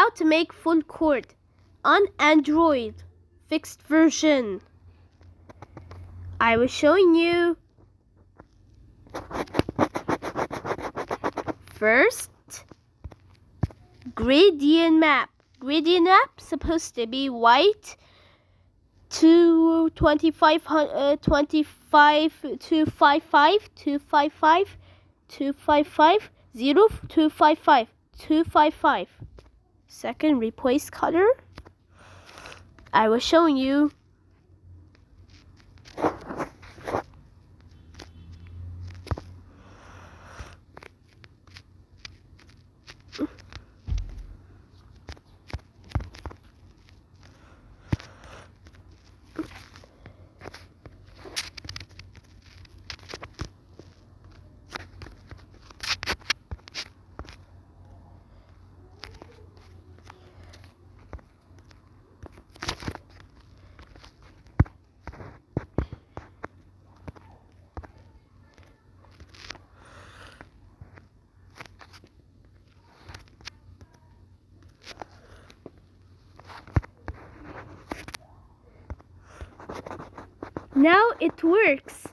how to make full chord on Android fixed version. I was showing you. First, gradient map. Gradient map supposed to be white to 25, 255, 255, 0, 255, 255. Second, replace color. I was showing you. Now it works.